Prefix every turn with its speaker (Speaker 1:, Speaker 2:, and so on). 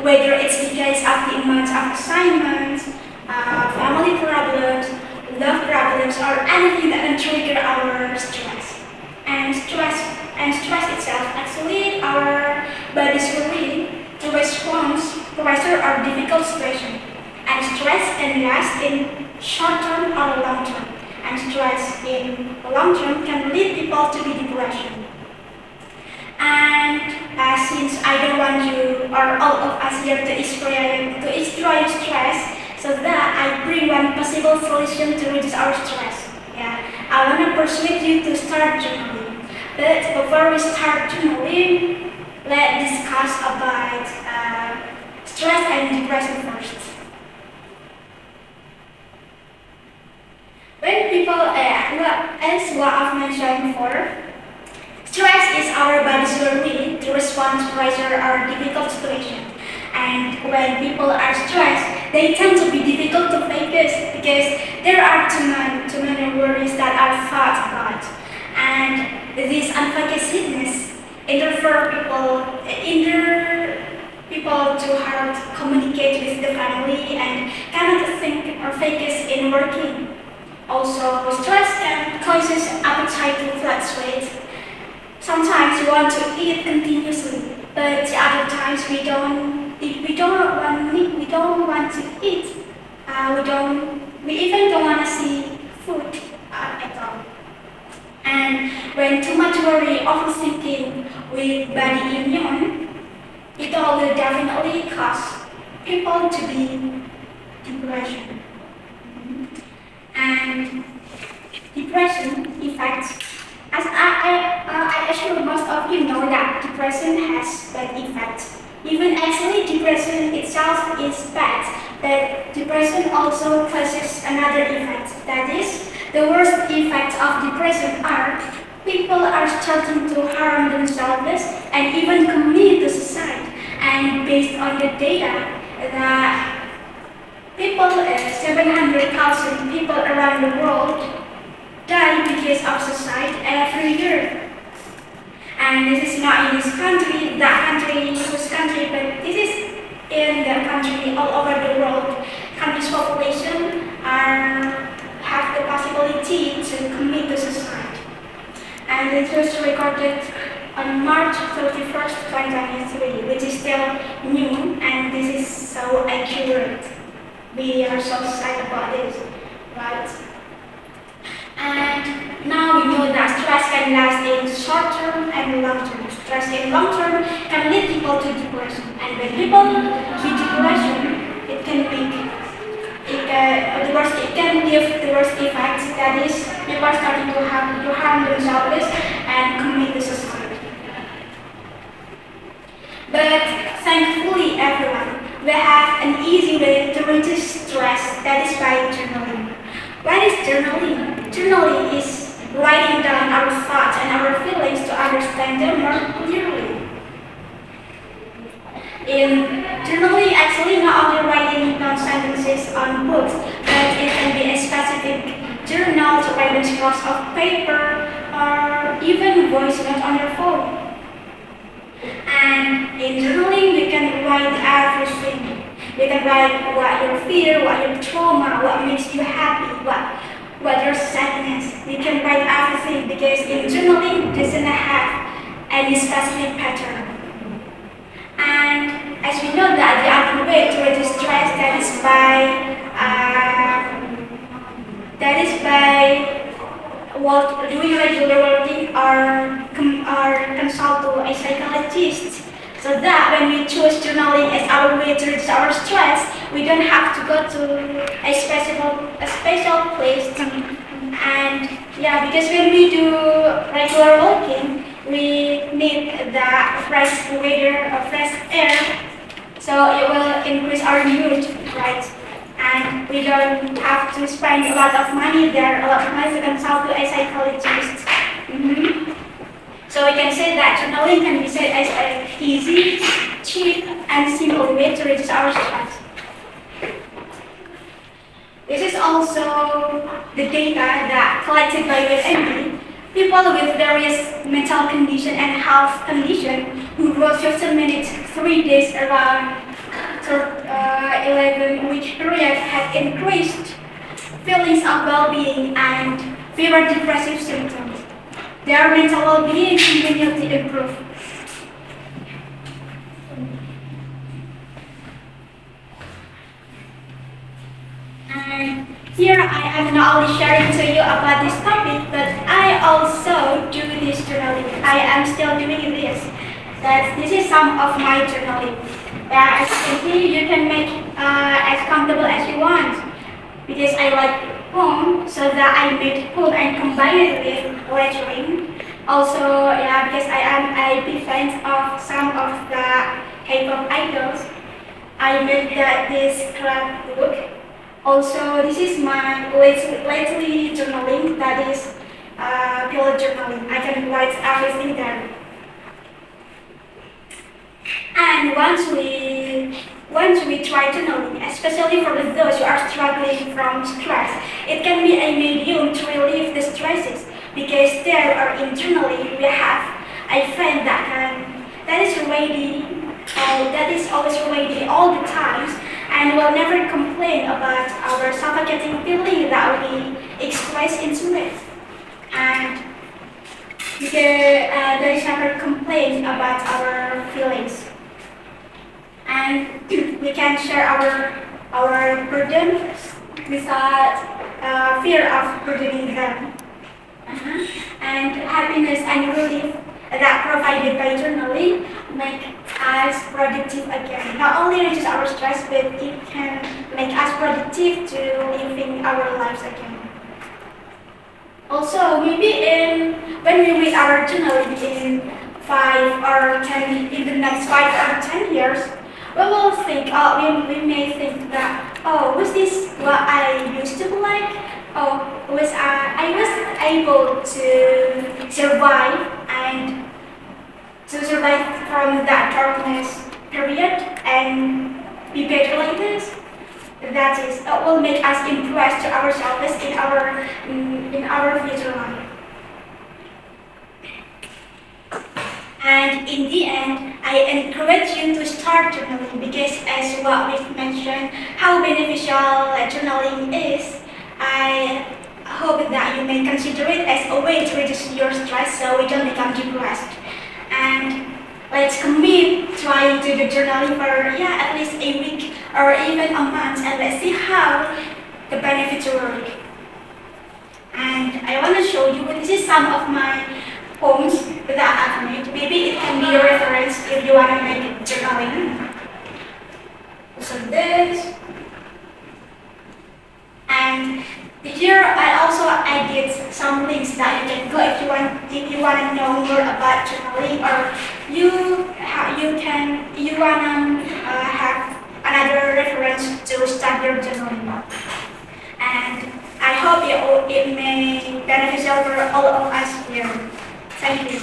Speaker 1: whether it's because of the amount of assignments, family problems, love problems, or anything that can trigger our stress. And stress itself actually our body's way to respond to pressure or difficult situation. And stress can last in short term or long term. And stress in long term can lead people to be depression. And since I don't want you or all of us here to experience stress, so that I bring one possible solution to reduce our stress. Yeah, I want to persuade you to start journaling. But before we start journaling, let's discuss about stress and depression first. When people, as what I've mentioned before, stress is our body's way to respond to pressure or difficult situations. And when people are stressed, they tend to be difficult to focus because there are too many worries that are thought about. And this unfocusedness hinder people to hard communicate with the family and cannot think or focus in working. Also, stress can cause appetite to fluctuate. Sometimes we want to eat continuously, but the other times we don't want to eat. We even don't want to see food at all. And when too much worry, overthinking with body immune, it all will definitely cause people to be depression. And depression affects, as I assure most of you know that depression has bad effects. Even actually depression itself is bad, but depression also causes another effect. That is, the worst effects of depression are people are starting to harm themselves and even commit suicide. And based on the data that 700,000 people around the world die because of suicide every year. And this is not in this country, whose country, but this is in the country all over the world. Country's population have the possibility to commit suicide. And it was recorded on March 31st, 2023, which is still new, and this is so accurate. We are so sad about this, right? And now we know that stress can last in short term and long term. Stress in long term can lead people to depression. And when people to depression, it can give the worst effects. That is, people are starting to harm themselves and commit suicide. But thankfully, everyone, we have an easy way to reduce stress. That is by journaling. What is journaling? Journaling is writing down our thoughts and our feelings to understand them more clearly. In journaling, actually not only writing down sentences on books, but it can be a specific journal to write scraps of paper or even voice note on your phone. And in journaling, you can write everything. You can write what your fear, what your trauma, what makes you happy, what your sadness. You can write everything because in journaling doesn't have any specific pattern. And as we know that the other way to reduce stress, that is by doing regular working or consult to a psychologist. So that when we choose journaling as our way to reduce our stress, we don't have to go to a special place. And yeah, because when we do regular walking, we need the fresh weather or fresh air, so it will increase our mood, right? And we don't have to spend a lot of money there, a lot of money to consult to a psychologist. So we can say that journaling can be said as an easy, cheap, and simple way to reduce our stress. This is also the data that collected by USMD. People with various mental condition and health condition who wrote 15 minutes 3 days around 11-week period had increased feelings of well-being and fewer depressive symptoms. Their mental well-being continued to improve. And here I am not only sharing to you about this topic, but I also do this journaling. I am still doing this. That this is some of my journaling. As you can see, you can make as comfortable as you want. Because I like poem, so that I made poem and combine it with lettering. Also, yeah, because I am a big fan of some of the K-pop idols, I made this scrapbook. Also, this is my lately journaling, that is bullet journaling. I can write everything there. And once we try journaling, especially for those who are struggling from stress, it can be a medium to relieve the stresses, because there or in journaling we have a friend that is always ready all the times, and will never complain about our suffocating feeling that we express into it. And there is never complaint about our feelings. And we can share our burden without fear of burdening them. And happiness and relief that provided by journaling make us productive again. Not only reduce our stress, but it can make us productive to living our lives again. Also, maybe when we read our journaling in 5 or 10, in the next 5 or 10 years, we will think, we may think that, was this what I used to be like? Was I was able to survive from that darkness period and be better like this? That is, will make us impressed to ourselves in our future life. And in the end, I encourage you to start journaling, because as what we've mentioned, how beneficial journaling is, I hope that you may consider it as a way to reduce your stress so we don't become depressed. And let's commit trying to do journaling for at least a week or even a month, and let's see how the benefits work. And I want to show you, this is some of my poems that I've made. Maybe it can be your reference if you want to make journaling. So this. And here I also added some links that you can go if you want to know more about journaling, or you want to have another reference to start your journaling. And I hope it may be beneficial for all of us here. Thank you.